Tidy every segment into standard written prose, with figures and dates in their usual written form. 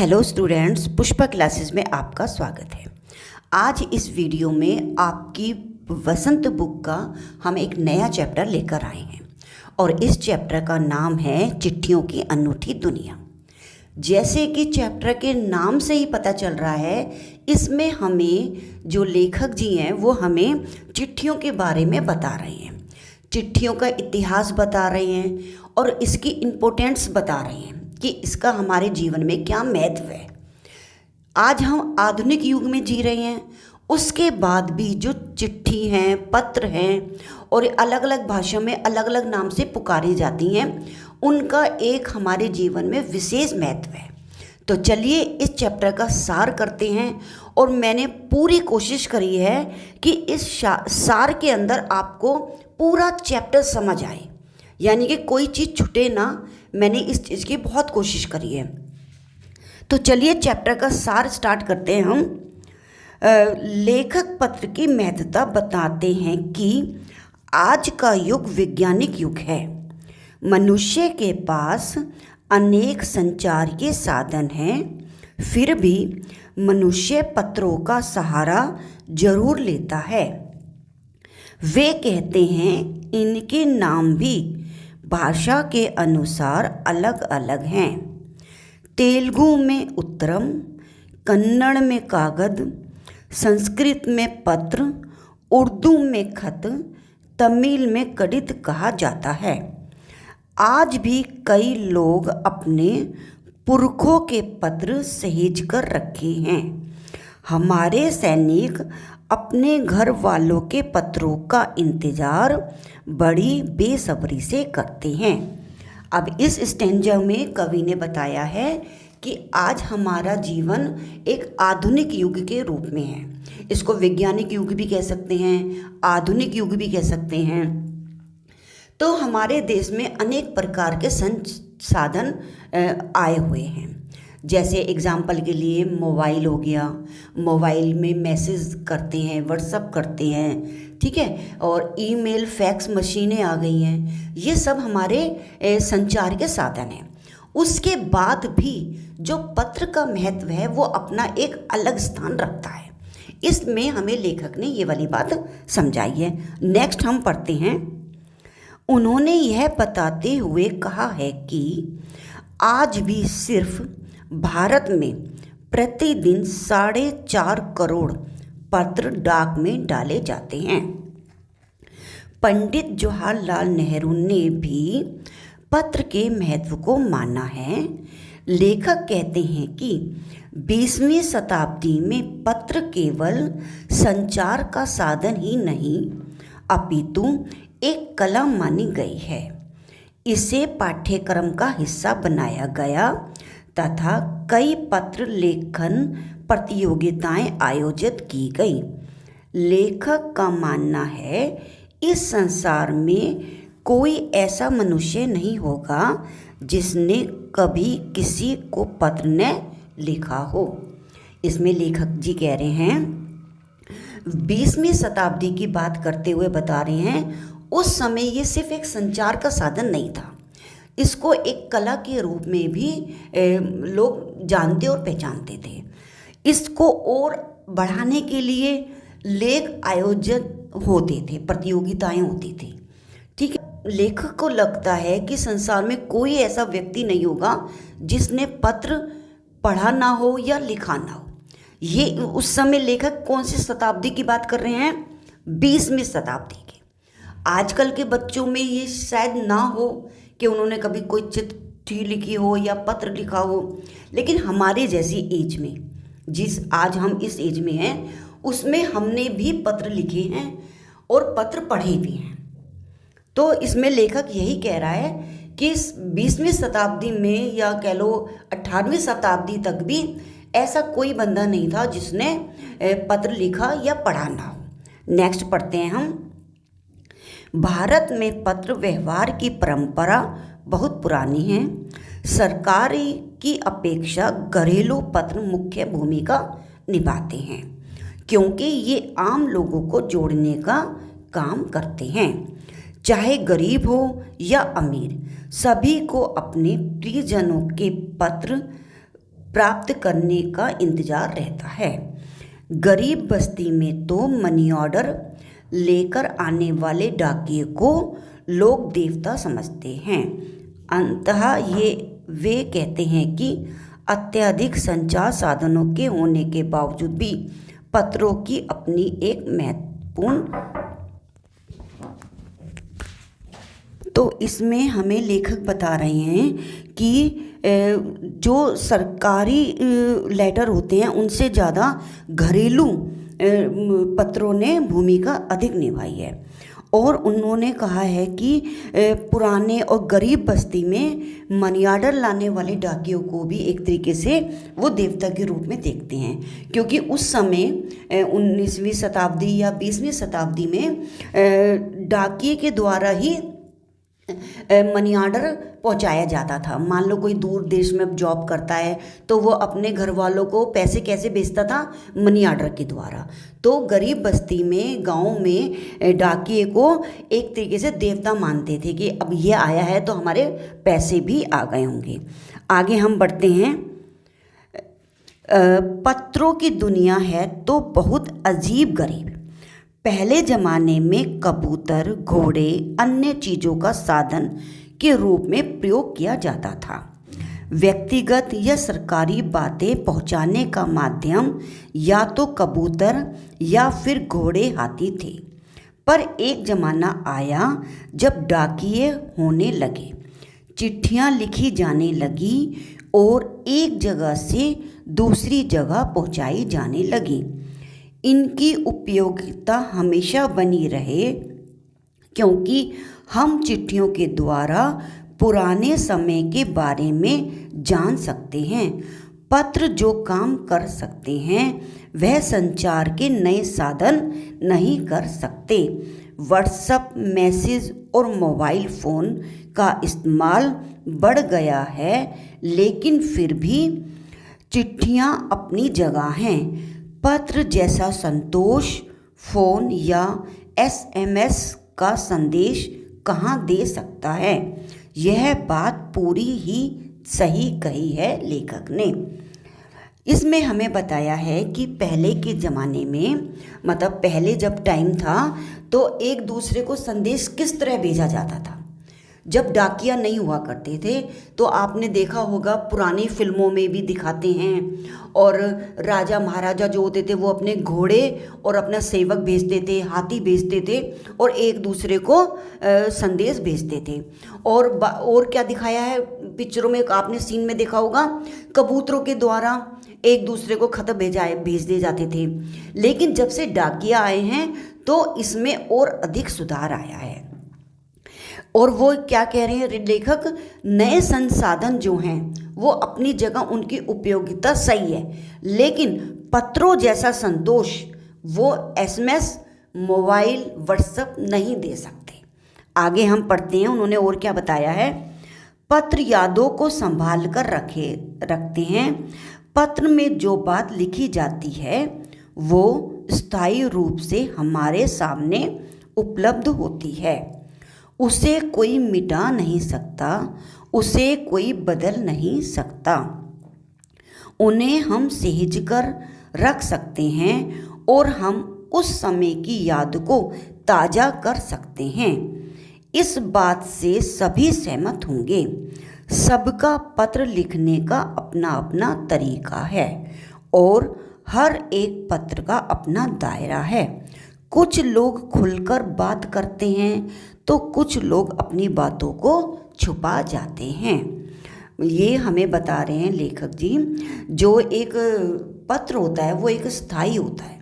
Hello students, Pushpa classes में आपका स्वागत है। आज इस वीडियो में आपकी वसंत बुक का हम एक नया चैप्टर लेकर आए हैं और इस चैप्टर का नाम है चिट्ठियों की अनूठी दुनिया। जैसे कि चैप्टर के नाम से ही पता चल रहा है, इसमें हमें जो लेखक जी हैं वो हमें चिट्ठियों के बारे में बता रहे हैं, चिट्ठियों का इतिहास बता रहे हैं और इसकी इम्पोर्टेंस बता रहे हैं कि इसका हमारे जीवन में क्या महत्व है। आज हम आधुनिक युग में जी रहे हैं, उसके बाद भी जो चिट्ठी हैं, पत्र हैं और अलग अलग भाषा में अलग अलग नाम से पुकारी जाती हैं, उनका एक हमारे जीवन में विशेष महत्व है। तो चलिए इस चैप्टर का सार करते हैं और मैंने पूरी कोशिश करी है कि इस सार के अंदर आपको पूरा चैप्टर समझ आए, यानी कि कोई चीज़ छूटे ना। मैंने इस चीज़ की बहुत कोशिश करी है। तो चलिए चैप्टर का सार स्टार्ट करते हैं हम। लेखक पत्र की महत्वता बताते हैं कि आज का युग वैज्ञानिक युग है। मनुष्य के पास अनेक संचार के साधन हैं, फिर भी मनुष्य पत्रों का सहारा जरूर लेता है। वे कहते हैं इनके नाम भी भाषा के अनुसार अलग अलग हैं। तेलुगु में उत्तरम, कन्नड़ में कागद, संस्कृत में पत्र, उर्दू में खत, तमिल में कड़ित कहा जाता है। आज भी कई लोग अपने पुरखों के पत्र सहेज कर रखे हैं। हमारे सैनिक अपने घर वालों के पत्रों का इंतज़ार बड़ी बेसब्री से करते हैं। अब इस स्टेंजा में कवि ने बताया है कि आज हमारा जीवन एक आधुनिक युग के रूप में है। इसको वैज्ञानिक युग भी कह सकते हैं, आधुनिक युग भी कह सकते हैं। तो हमारे देश में अनेक प्रकार के संसाधन आए हुए हैं। जैसे एग्जाम्पल के लिए मोबाइल हो गया, मोबाइल में मैसेज करते हैं, व्हाट्सअप करते हैं, ठीक है, और ईमेल, फैक्स मशीनें आ गई हैं। ये सब हमारे संचार के साधन हैं। उसके बाद भी जो पत्र का महत्व है वो अपना एक अलग स्थान रखता है। इसमें हमें लेखक ने ये वाली बात समझाई है। नेक्स्ट हम पढ़ते हैं। उन्होंने यह बताते हुए कहा है कि आज भी सिर्फ भारत में प्रतिदिन 4.5 करोड़ पत्र डाक में डाले जाते हैं। पंडित जवाहरलाल नेहरू ने भी पत्र के महत्व को माना है। लेखक कहते हैं कि 20वीं शताब्दी में पत्र केवल संचार का साधन ही नहीं अपितु एक कला मानी गई है। इसे पाठ्यक्रम का हिस्सा बनाया गया तथा कई पत्र लेखन प्रतियोगिताएं आयोजित की गई। लेखक का मानना है इस संसार में कोई ऐसा मनुष्य नहीं होगा जिसने कभी किसी को पत्र न लिखा हो। इसमें लेखक जी कह रहे हैं 20वीं शताब्दी की बात करते हुए बता रहे हैं, उस समय ये सिर्फ एक संचार का साधन नहीं था, इसको एक कला के रूप में भी लोग जानते और पहचानते थे। इसको और बढ़ाने के लिए लेख आयोजित होते थे, प्रतियोगिताएं होती थी, ठीक है। लेखक को लगता है कि संसार में कोई ऐसा व्यक्ति नहीं होगा जिसने पत्र पढ़ा ना हो या लिखा ना हो। ये उस समय लेखक कौन सी शताब्दी की बात कर रहे हैं? 20वीं शताब्दी की। आजकल के बच्चों में ये शायद ना हो कि उन्होंने कभी कोई चिट्ठी लिखी हो या पत्र लिखा हो, लेकिन हमारे जैसी एज में, जिस आज हम इस एज में हैं, उसमें हमने भी पत्र लिखे हैं और पत्र पढ़े भी हैं। तो इसमें लेखक यही कह रहा है कि 20वीं शताब्दी में या कह लो 18वीं शताब्दी तक भी ऐसा कोई बंदा नहीं था जिसने पत्र लिखा या पढ़ा ना हो। नेक्स्ट पढ़ते हैं हम। भारत में पत्र व्यवहार की परंपरा बहुत पुरानी है। सरकारी की अपेक्षा घरेलू पत्र मुख्य भूमिका निभाते हैं क्योंकि ये आम लोगों को जोड़ने का काम करते हैं। चाहे गरीब हो या अमीर, सभी को अपने प्रियजनों के पत्र प्राप्त करने का इंतजार रहता है। गरीब बस्ती में तो मनी ऑर्डर लेकर आने वाले डाकिये को लोग देवता समझते हैं। अंततः ये वे कहते हैं कि अत्यधिक संचार साधनों के होने के बावजूद भी पत्रों की अपनी एक महत्वपूर्ण, तो इसमें हमें लेखक बता रहे हैं कि जो सरकारी लेटर होते हैं उनसे ज़्यादा घरेलू पत्रों ने भूमिका अधिक निभाई है। और उन्होंने कहा है कि पुराने और गरीब बस्ती में मनी ऑर्डर लाने वाले डाकियों को भी एक तरीके से वो देवता के रूप में देखते हैं, क्योंकि उस समय 19वीं शताब्दी या 20वीं शताब्दी में डाकिये के द्वारा ही मनी ऑर्डर पहुंचाया जाता था। मान लो कोई दूर देश में जॉब करता है तो वो अपने घर वालों को पैसे कैसे भेजता था? मनी ऑर्डर के द्वारा। तो गरीब बस्ती में, गांव में डाकिये को एक तरीके से देवता मानते थे कि अब ये आया है तो हमारे पैसे भी आ गए होंगे। आगे हम बढ़ते हैं। पत्रों की दुनिया है तो बहुत अजीब गरीब। पहले ज़माने में कबूतर, घोड़े अन्य चीज़ों का साधन के रूप में प्रयोग किया जाता था। व्यक्तिगत या सरकारी बातें पहुंचाने का माध्यम या तो कबूतर या फिर घोड़े, हाथी थे। पर एक ज़माना आया जब डाकिये होने लगे, चिट्ठियां लिखी जाने लगी और एक जगह से दूसरी जगह पहुंचाई जाने लगी। इनकी उपयोगिता हमेशा बनी रहे, क्योंकि हम चिट्ठियों के द्वारा पुराने समय के बारे में जान सकते हैं। पत्र जो काम कर सकते हैं वह संचार के नए साधन नहीं कर सकते। व्हाट्सएप, मैसेज और मोबाइल फ़ोन का इस्तेमाल बढ़ गया है, लेकिन फिर भी चिट्ठियां अपनी जगह हैं। पत्र जैसा संतोष फ़ोन या SMS का संदेश कहाँ दे सकता है? यह बात पूरी ही सही कही है लेखक ने। इसमें हमें बताया है कि पहले के ज़माने में, मतलब पहले जब टाइम था तो एक दूसरे को संदेश किस तरह भेजा जाता था। जब डाकिया नहीं हुआ करते थे तो आपने देखा होगा, पुरानी फिल्मों में भी दिखाते हैं, और राजा महाराजा जो होते थे वो अपने घोड़े और अपना सेवक भेजते थे, हाथी भेजते थे और एक दूसरे को संदेश भेजते थे। और क्या दिखाया है पिक्चरों में, आपने सीन में देखा होगा, कबूतरों के द्वारा एक दूसरे को खत भेज दिए जाते थे। लेकिन जब से डाकिया आए हैं तो इसमें और अधिक सुधार आया है। और वो क्या कह रहे हैं लेखक, नए संसाधन जो हैं वो अपनी जगह, उनकी उपयोगिता सही है, लेकिन पत्रों जैसा संतोष वो SMS, मोबाइल, व्हाट्सएप नहीं दे सकते। आगे हम पढ़ते हैं, उन्होंने और क्या बताया है। पत्र यादों को संभाल कर रखते हैं। पत्र में जो बात लिखी जाती है वो स्थायी रूप से हमारे सामने उपलब्ध होती है। उसे कोई मिटा नहीं सकता, उसे कोई बदल नहीं सकता। उन्हें हम सहेज कर रख सकते हैं और हम उस समय की याद को ताज़ा कर सकते हैं। इस बात से सभी सहमत होंगे। सबका पत्र लिखने का अपना अपना तरीका है और हर एक पत्र का अपना दायरा है। कुछ लोग खुलकर बात करते हैं तो कुछ लोग अपनी बातों को छुपा जाते हैं। ये हमें बता रहे हैं लेखक जी, जो एक पत्र होता है वो एक स्थायी होता है।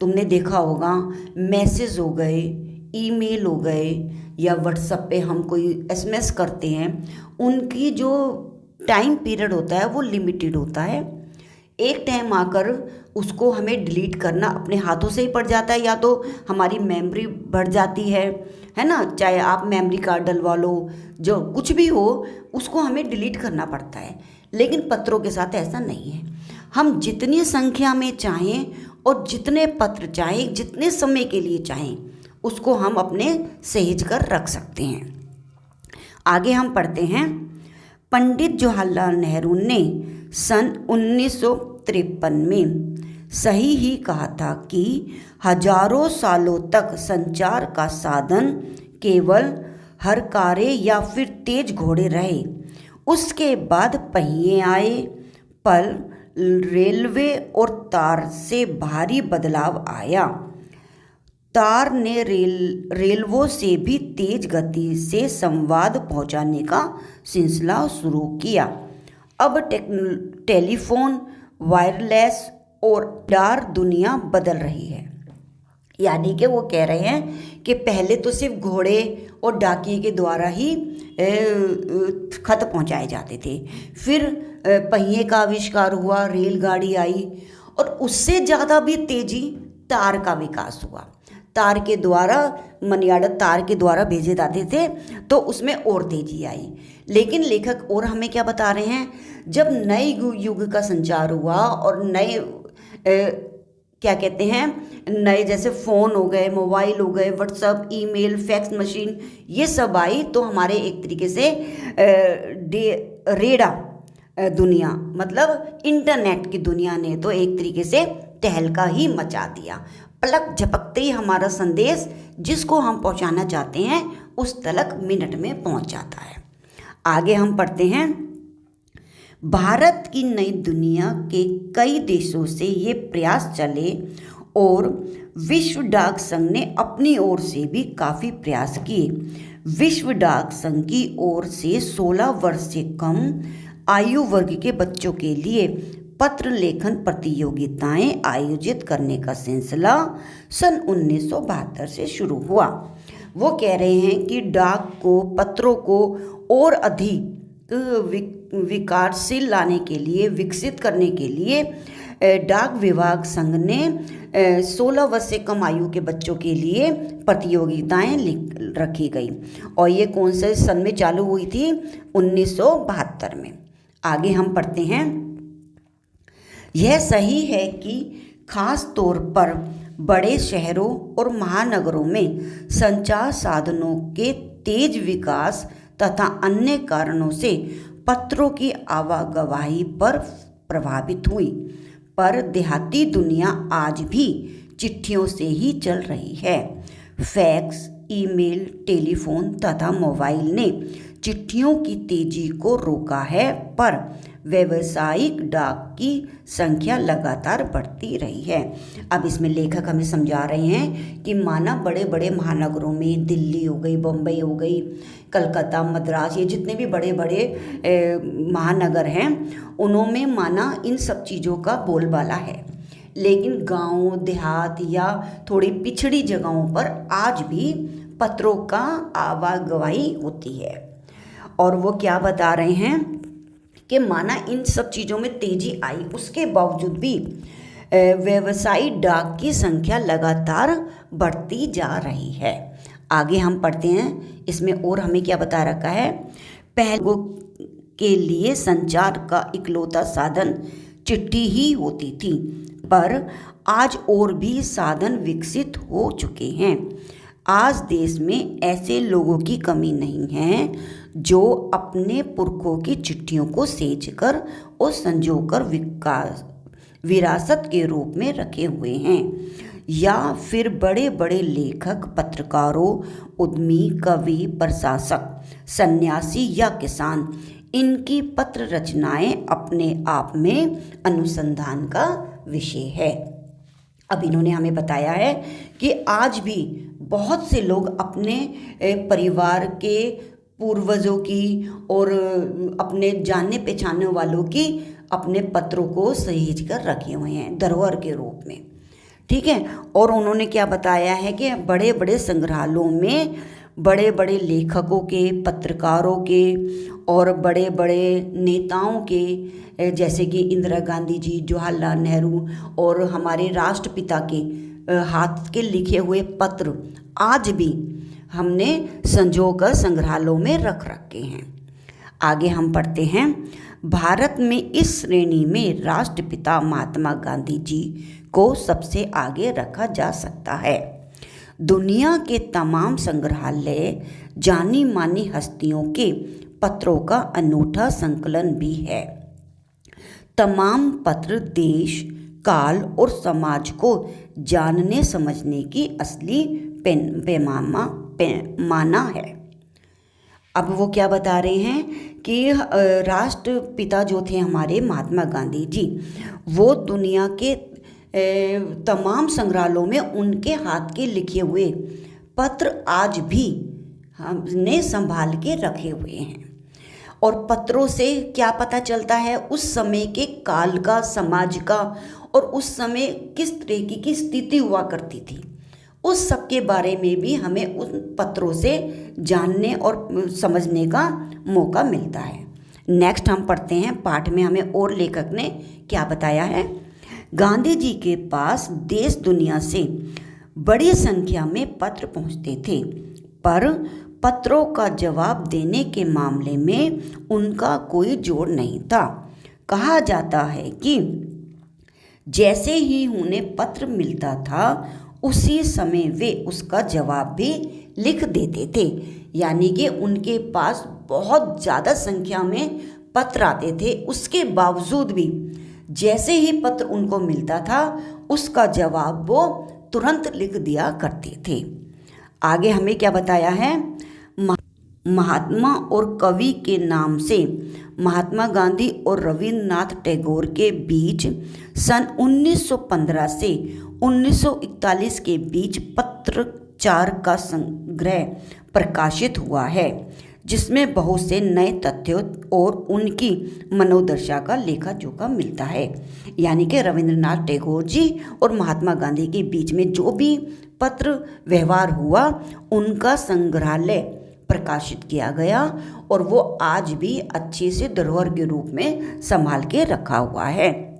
तुमने देखा होगा, मैसेज हो गए, ईमेल हो गए, या व्हाट्सएप पे हम कोई SMS करते हैं, उनकी जो टाइम पीरियड होता है वो लिमिटेड होता है। एक टाइम आकर उसको हमें डिलीट करना अपने हाथों से ही पड़ जाता है, या तो हमारी मेमोरी बढ़ जाती है ना, चाहे आप मेमोरी कार्ड डलवा लो, जो कुछ भी हो उसको हमें डिलीट करना पड़ता है। लेकिन पत्रों के साथ ऐसा नहीं है। हम जितनी संख्या में चाहें और जितने पत्र चाहें, जितने समय के लिए चाहें, उसको हम अपने सहेज कर रख सकते हैं। आगे हम पढ़ते हैं। पंडित जवाहरलाल नेहरू ने सन 1953 में सही ही कहा था कि हजारों सालों तक संचार का साधन केवल हरकारे या फिर तेज घोड़े रहे। उसके बाद पहिए आए, पर रेलवे और तार से भारी बदलाव आया। तार ने रेलवों से भी तेज गति से संवाद पहुंचाने का सिलसिला शुरू किया। अब टेलीफोन, वायरलेस और डार दुनिया बदल रही है। यानी कि वो कह रहे हैं कि पहले तो सिर्फ घोड़े और डाकिये के द्वारा ही खत पहुंचाए जाते थे, फिर पहिए का आविष्कार हुआ, रेलगाड़ी आई और उससे ज़्यादा भी तेजी तार का विकास हुआ। तार के द्वारा मनियाडा तार के द्वारा भेजे जाते थे तो उसमें और तेजी आई। लेकिन लेखक और हमें क्या बता रहे हैं, जब नए युग का संचार हुआ और नए क्या कहते हैं, नए जैसे फ़ोन हो गए, मोबाइल हो गए, व्हाट्सअप, ईमेल, फैक्स मशीन, ये सब आई तो हमारे एक तरीके से रेडा दुनिया मतलब इंटरनेट की दुनिया ने तो एक तरीके से तहलका ही मचा दिया। पलक झपकते ही हमारा संदेश जिसको हम पहुंचाना चाहते हैं उस तलक मिनट में पहुंच जाता है। आगे हम पढ़ते हैं, भारत की नई दुनिया के कई देशों से ये प्रयास चले और विश्व डाक संघ ने अपनी ओर से भी काफ़ी प्रयास किए। विश्व डाक संघ की ओर से 16 वर्ष से कम आयु वर्ग के बच्चों के लिए पत्र लेखन प्रतियोगिताएं आयोजित करने का सिलसिला सन 1972 से शुरू हुआ। वो कह रहे हैं कि डाक को, पत्रों को और अधिक विकासशील लाने के लिए, विकसित करने के लिए डाक विभाग संघ ने 16 वर्ष से कम आयु के बच्चों के लिए प्रतियोगिताएं रखी गई और ये कौन से सन में चालू हुई थी, 1972 में। आगे हम पढ़ते हैं, यह सही है कि खास तौर पर बड़े शहरों और महानगरों में संचार साधनों के तेज विकास तथा अन्य कारणों से पत्रों की आवागवाही पर प्रभावित हुई, पर देहाती दुनिया आज भी चिट्ठियों से ही चल रही है। फैक्स, ईमेल, टेलीफोन तथा मोबाइल ने चिट्ठियों की तेजी को रोका है, पर व्यावसायिक डाक की संख्या लगातार बढ़ती रही है। अब इसमें लेखक हमें समझा रहे हैं कि माना बड़े बड़े महानगरों में, दिल्ली हो गई, बम्बई हो गई, कलकत्ता, मद्रास, ये जितने भी बड़े बड़े महानगर हैं उनमें माना इन सब चीज़ों का बोलबाला है, लेकिन गांव देहात या थोड़ी पिछड़ी जगहों पर आज भी पत्रों का आवागवाही होती है। और वो क्या बता रहे हैं कि माना इन सब चीज़ों में तेजी आई, उसके बावजूद भी व्यावसायिक डाक की संख्या लगातार बढ़ती जा रही है। आगे हम पढ़ते हैं, इसमें और हमें क्या बता रखा है, पहले के लिए संचार का इकलौता साधन चिट्ठी ही होती थी, पर आज और भी साधन विकसित हो चुके हैं। आज देश में ऐसे लोगों की कमी नहीं है जो अपने पुरखों की चिट्ठियों को सहेजकर और संजोकर विरासत के रूप में रखे हुए हैं, या फिर बड़े बड़े लेखक, पत्रकारों, उद्यमी, कवि, प्रशासक, सन्यासी या किसान, इनकी पत्र रचनाएं अपने आप में अनुसंधान का विषय है। अब इन्होंने हमें बताया है कि आज भी बहुत से लोग अपने परिवार के पूर्वजों की और अपने जानने पहचानने वालों की अपने पत्रों को सहेज कर रखे हुए हैं धरोहर के रूप में, ठीक है। और उन्होंने क्या बताया है कि बड़े बड़े संग्रहालयों में बड़े बड़े लेखकों के, पत्रकारों के और बड़े बड़े नेताओं के, जैसे कि इंदिरा गांधी जी, जवाहरलाल नेहरू और हमारे राष्ट्रपिता के हाथ के लिखे हुए पत्र आज भी हमने संजोकर संग्रहालयों में रख रखे हैं। आगे हम पढ़ते हैं, भारत में इस श्रेणी में राष्ट्रपिता महात्मा गांधी जी को सबसे आगे रखा जा सकता है। दुनिया के तमाम संग्रहालय जानी मानी हस्तियों के पत्रों का अनूठा संकलन भी है। तमाम पत्र देश, काल और समाज को जानने समझने की असली पैमाना है। अब वो क्या बता रहे हैं कि राष्ट्रपिता जो थे हमारे महात्मा गांधी जी, वो दुनिया के तमाम संग्रहालयों में उनके हाथ के लिखे हुए पत्र आज भी हमने संभाल के रखे हुए हैं। और पत्रों से क्या पता चलता है उस समय के काल का, समाज का, और उस समय किस तरीके की स्थिति हुआ करती थी, उस सब के बारे में भी हमें उन पत्रों से जानने और समझने का मौका मिलता है। नेक्स्ट हम पढ़ते हैं पाठ में हमें और लेखक ने क्या बताया है। गांधी जी के पास देश दुनिया से बड़ी संख्या में पत्र पहुंचते थे, पर पत्रों का जवाब देने के मामले में उनका कोई जोर नहीं था। कहा जाता है कि जैसे ही उन्हें पत्र मिलता था उसी समय वे उसका जवाब भी लिख देते थे। यानी कि उनके पास बहुत ज़्यादा संख्या में पत्र आते थे, उसके बावजूद भी जैसे ही पत्र उनको मिलता था उसका जवाब वो तुरंत लिख दिया करते थे। आगे हमें क्या बताया है, महात्मा और कवि के नाम से महात्मा गांधी और रविन्द्रनाथ टैगोर के बीच सन 1915 से 1941 के बीच पत्रचार का संग्रह प्रकाशित हुआ है, जिसमें बहुत से नए तथ्यों और उनकी मनोदशा का लेखा जोखा मिलता है। यानी कि रविन्द्रनाथ टैगोर जी और महात्मा गांधी के बीच में जो भी पत्र व्यवहार हुआ उनका संग्रहालय प्रकाशित किया गया और वो आज भी अच्छे से धरोहर के रूप में संभाल के रखा हुआ है।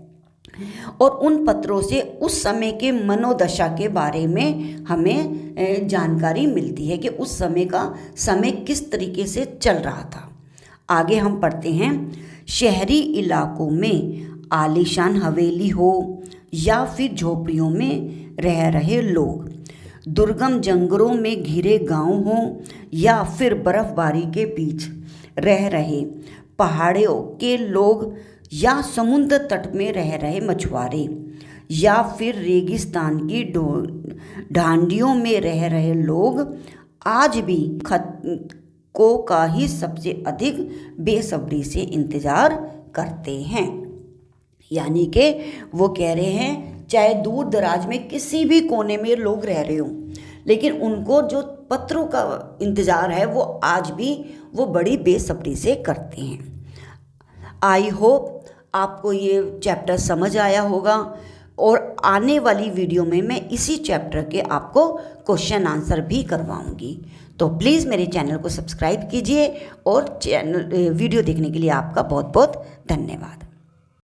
और उन पत्रों से उस समय के मनोदशा के बारे में हमें जानकारी मिलती है कि उस समय किस तरीके से चल रहा था। आगे हम पढ़ते हैं, शहरी इलाकों में आलीशान हवेली हो या फिर झोपड़ियों में रह रहे लोग, दुर्गम जंगलों में घिरे गांव हों या फिर बर्फबारी के बीच रह रहे पहाड़ियों के लोग, या समुद्र तट में रह रहे मछुआरे, या फिर रेगिस्तान की ढांडियों में रह रहे लोग आज भी खतों का ही सबसे अधिक बेसब्री से इंतज़ार करते हैं। यानी कि वो कह रहे हैं चाहे दूर दराज में किसी भी कोने में लोग रह रहे हों, लेकिन उनको जो पत्रों का इंतज़ार है वो आज भी वो बड़ी बेसब्री से करते हैं। आई होप आपको ये चैप्टर समझ आया होगा और आने वाली वीडियो में मैं इसी चैप्टर के आपको क्वेश्चन आंसर भी करवाऊंगी। तो प्लीज़ मेरे चैनल को सब्सक्राइब कीजिए और वीडियो देखने के लिए आपका बहुत बहुत धन्यवाद।